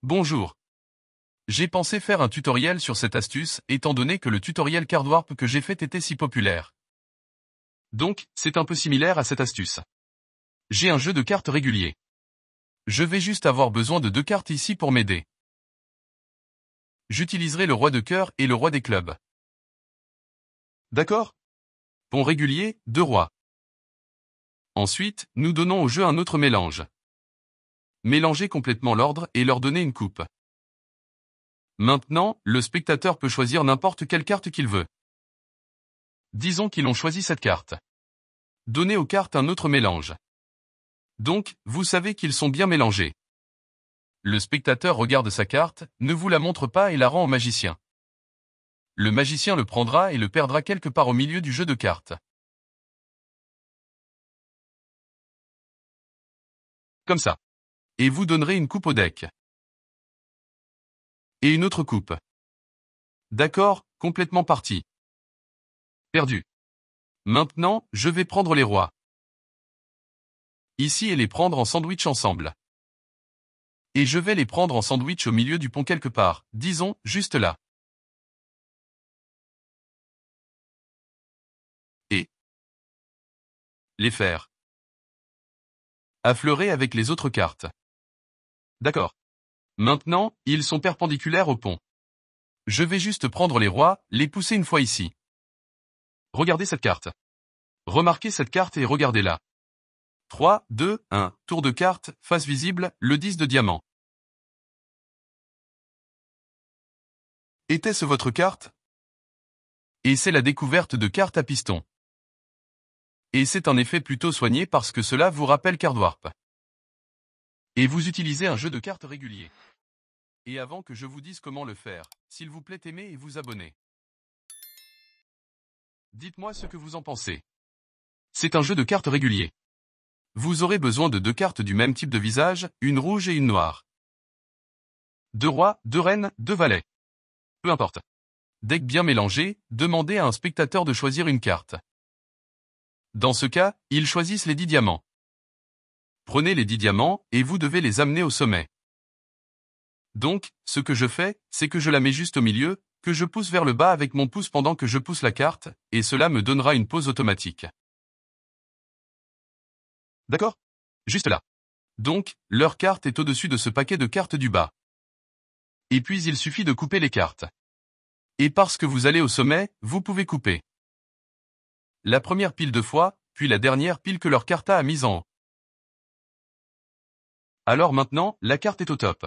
Bonjour. J'ai pensé faire un tutoriel sur cette astuce, étant donné que le tutoriel Cardwarp que j'ai fait était si populaire. Donc, c'est un peu similaire à cette astuce. J'ai un jeu de cartes régulier. Je vais juste avoir besoin de deux cartes ici pour m'aider. J'utiliserai le roi de cœur et le roi des clubs. D'accord? Pont régulier, deux rois. Ensuite, nous donnons au jeu un autre mélange. Mélanger complètement l'ordre et leur donner une coupe. Maintenant, le spectateur peut choisir n'importe quelle carte qu'il veut. Disons qu'ils ont choisi cette carte. Donnez aux cartes un autre mélange. Donc, vous savez qu'ils sont bien mélangés. Le spectateur regarde sa carte, ne vous la montre pas et la rend au magicien. Le magicien le prendra et le perdra quelque part au milieu du jeu de cartes. Comme ça. Et vous donnerez une coupe au deck. Et une autre coupe. D'accord, complètement parti. Perdu. Maintenant, je vais prendre les rois. Ici et les prendre en sandwich ensemble. Et je vais les prendre en sandwich au milieu du pont quelque part, disons, juste là. Et les faire affleurer avec les autres cartes. D'accord. Maintenant, ils sont perpendiculaires au pont. Je vais juste prendre les rois, les pousser une fois ici. Regardez cette carte. Remarquez cette carte et regardez-la. 3, 2, 1, tour de carte, face visible, le 10 de diamant. Était-ce votre carte? Et c'est la découverte de cartes à piston. Et c'est un effet plutôt soigné parce que cela vous rappelle Cardwarp. Et vous utilisez un jeu de cartes régulier. Et avant que je vous dise comment le faire, s'il vous plaît aimez et vous abonnez. Dites-moi ce que vous en pensez. C'est un jeu de cartes régulier. Vous aurez besoin de deux cartes du même type de visage, une rouge et une noire. Deux rois, deux reines, deux valets. Peu importe. Deck bien mélangé, demandez à un spectateur de choisir une carte. Dans ce cas, ils choisissent les 10 diamants. Prenez les 10 diamants, et vous devez les amener au sommet. Donc, ce que je fais, c'est que je la mets juste au milieu, que je pousse vers le bas avec mon pouce pendant que je pousse la carte, et cela me donnera une pause automatique. D'accord? Juste là. Donc, leur carte est au-dessus de ce paquet de cartes du bas. Et puis il suffit de couper les cartes. Et parce que vous allez au sommet, vous pouvez couper la première pile 2 fois, puis la dernière pile que leur carte a mise en haut. Alors maintenant, la carte est au top.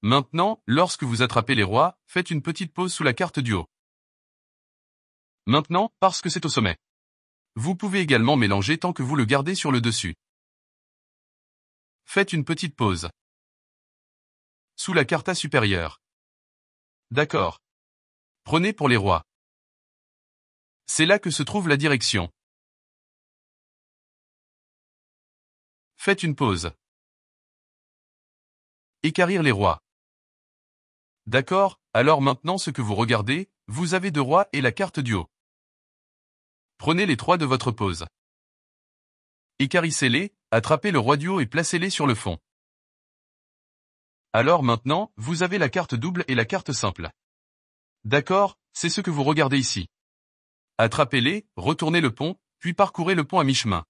Maintenant, lorsque vous attrapez les rois, faites une petite pause sous la carte du haut. Maintenant, parce que c'est au sommet. Vous pouvez également mélanger tant que vous le gardez sur le dessus. Faites une petite pause. Sous la carte supérieure. D'accord. Prenez pour les rois. C'est là que se trouve la direction. Faites une pause. Équarrir les rois. D'accord, alors maintenant ce que vous regardez, vous avez deux rois et la carte du haut. Prenez les trois de votre pose. Écarissez-les, attrapez le roi du haut et placez-les sur le fond. Alors maintenant, vous avez la carte double et la carte simple. D'accord, c'est ce que vous regardez ici. Attrapez-les, retournez le pont, puis parcourez le pont à mi-chemin.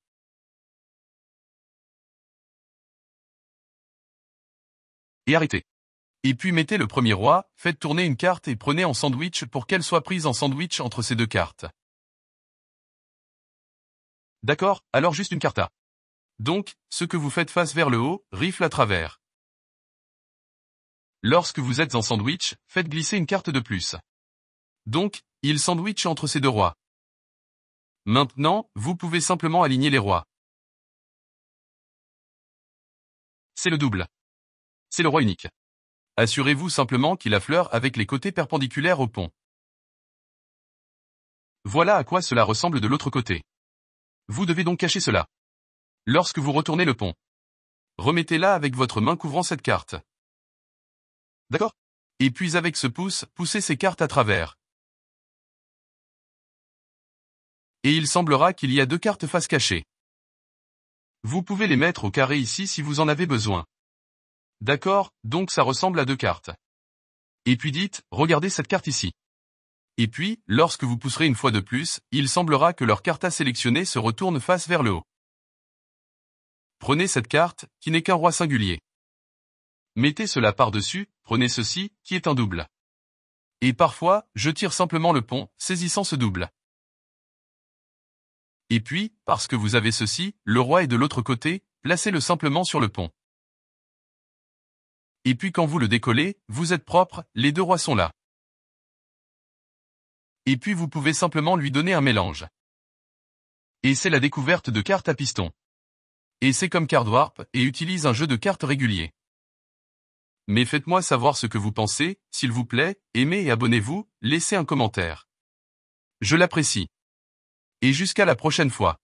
Et arrêtez. Et puis mettez le premier roi, faites tourner une carte et prenez en sandwich pour qu'elle soit prise en sandwich entre ces deux cartes. D'accord, alors juste une carte A. Donc, ce que vous faites face vers le haut, rifle à travers. Lorsque vous êtes en sandwich, faites glisser une carte de plus. Donc, il sandwich entre ces deux rois. Maintenant, vous pouvez simplement aligner les rois. C'est le double. C'est le roi unique. Assurez-vous simplement qu'il affleure avec les côtés perpendiculaires au pont. Voilà à quoi cela ressemble de l'autre côté. Vous devez donc cacher cela. Lorsque vous retournez le pont, remettez-la avec votre main couvrant cette carte. D'accord? Et puis avec ce pouce, poussez ces cartes à travers. Et il semblera qu'il y a deux cartes face cachées. Vous pouvez les mettre au carré ici si vous en avez besoin. D'accord, donc ça ressemble à deux cartes. Et puis dites, regardez cette carte ici. Et puis, lorsque vous pousserez une fois de plus, il semblera que leur carte à sélectionner se retourne face vers le haut. Prenez cette carte, qui n'est qu'un roi singulier. Mettez cela par-dessus, prenez ceci, qui est un double. Et parfois, je tire simplement le pont, saisissant ce double. Et puis, parce que vous avez ceci, le roi est de l'autre côté, placez-le simplement sur le pont. Et puis quand vous le décollez, vous êtes propre, les deux rois sont là. Et puis vous pouvez simplement lui donner un mélange. Et c'est la découverte de cartes à piston. Et c'est comme Cardwarp, et utilise un jeu de cartes régulier. Mais faites-moi savoir ce que vous pensez, s'il vous plaît, aimez et abonnez-vous, laissez un commentaire. Je l'apprécie. Et jusqu'à la prochaine fois.